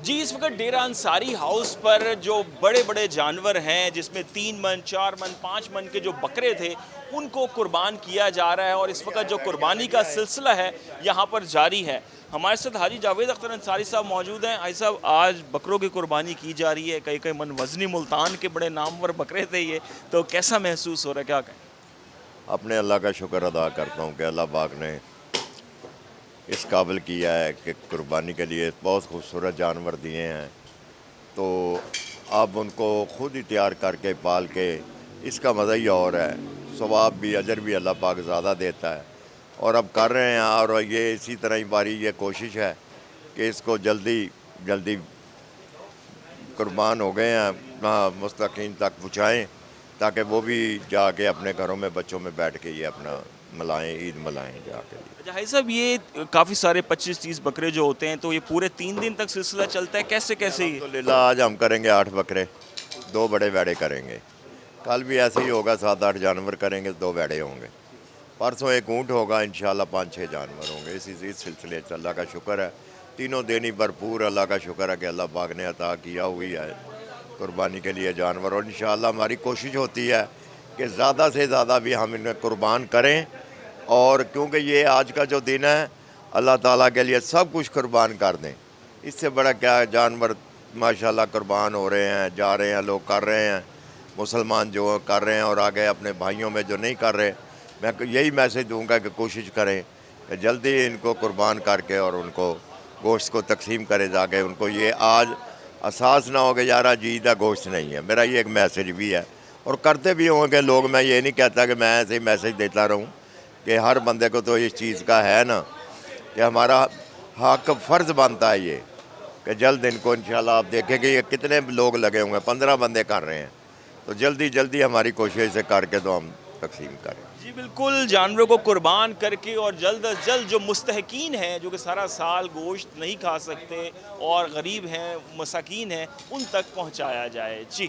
جی اس وقت ڈیرہ انصاری ہاؤس پر جو بڑے بڑے جانور ہیں جس میں 3 من 4 من 5 من کے جو بکرے تھے ان کو قربان کیا جا رہا ہے، اور اس وقت جو قربانی کا سلسلہ ہے یہاں پر جاری ہے۔ ہمارے ساتھ حاجی جاوید اختر انصاری صاحب موجود ہیں۔ حاجی صاحب، آج بکروں کی قربانی کی جا رہی ہے، کئی من وزنی ملتان کے بڑے نامور بکرے تھے یہ، تو کیسا محسوس ہو رہا ہے، کیا کہیں؟ اپنے اللہ کا شکر ادا کرتا ہوں کہ اللہ پاک نے اس قابل کیا ہے کہ قربانی کے لیے بہت خوبصورت جانور دیے ہیں، تو اب ان کو خود ہی تیار کر کے پال کے اس کا مزہ ہی اور ہے۔ ثواب بھی اجر بھی اللہ پاک زیادہ دیتا ہے، اور اب کر رہے ہیں، اور یہ اسی طرح ہی باری یہ کوشش ہے کہ اس کو جلدی جلدی قربان ہو گئے ہیں مستقیم تک پہنچائیں، تاکہ وہ بھی جا کے اپنے گھروں میں بچوں میں بیٹھ کے یہ اپنا ملائیں، عید ملائیں جا کے۔ اچھا حاجی صاحب، یہ کافی سارے 25-30 بکرے جو ہوتے ہیں تو یہ پورے 3 دن تک سلسلہ چلتا ہے، کیسے یہ؟ الحمدللہ آج ہم کریں گے 8 بکرے، 2 بڑے ویڑے کریں گے۔ کل بھی ایسے ہی ہوگا، 7-8 جانور کریں گے، 2 ویڑے ہوں گے۔ پرسوں ایک اونٹ ہوگا، انشاءاللہ 5-6 جانور ہوں گے۔ اسی سلسلے سے اللہ کا شکر ہے، تینوں دن ہی بھرپور اللہ کا شکر ہے کہ اللہ پاک نے عطا کیا ہوئی ہے قربانی کے لیے جانور، اور انشاءاللہ ہماری کوشش ہوتی ہے کہ زیادہ سے زیادہ بھی ہم انہیں قربان کریں، اور کیونکہ یہ آج کا جو دن ہے اللہ تعالیٰ کے لیے سب کچھ قربان کر دیں، اس سے بڑا کیا ہے؟ جانور ماشاءاللہ قربان ہو رہے ہیں، جا رہے ہیں، لوگ کر رہے ہیں، مسلمان جو کر رہے ہیں، اور آگے اپنے بھائیوں میں جو نہیں کر رہے، میں یہی میسج دوں گا کہ کوشش کریں کہ جلدی ان کو قربان کر کے اور ان کو گوشت کو تقسیم کرے، جا کے ان کو یہ آج احساس نہ ہو کہ یار آج عید ہے، گوشت نہیں ہے۔ میرا یہ ایک میسج بھی ہے، اور کرتے بھی ہوں گے لوگ۔ میں یہ نہیں کہتا کہ میں ایسے ہی میسج دیتا رہوں، کہ ہر بندے کو تو اس چیز کا ہے نا کہ ہمارا حق فرض بنتا ہے یہ کہ جلد ان کو انشاءاللہ آپ دیکھیں کہ یہ کتنے لوگ لگے ہوئے ہیں، 15 بندے کر رہے ہیں، تو جلدی جلدی ہماری کوشش سے کر کے تو ہم تقسیم کریں۔ جی بالکل، جانوروں کو قربان کر کے اور جلد از جلد جو مستحقین ہیں، جو کہ سارا سال گوشت نہیں کھا سکتے اور غریب ہیں، مساکین ہیں، ان تک پہنچایا جائے۔ جی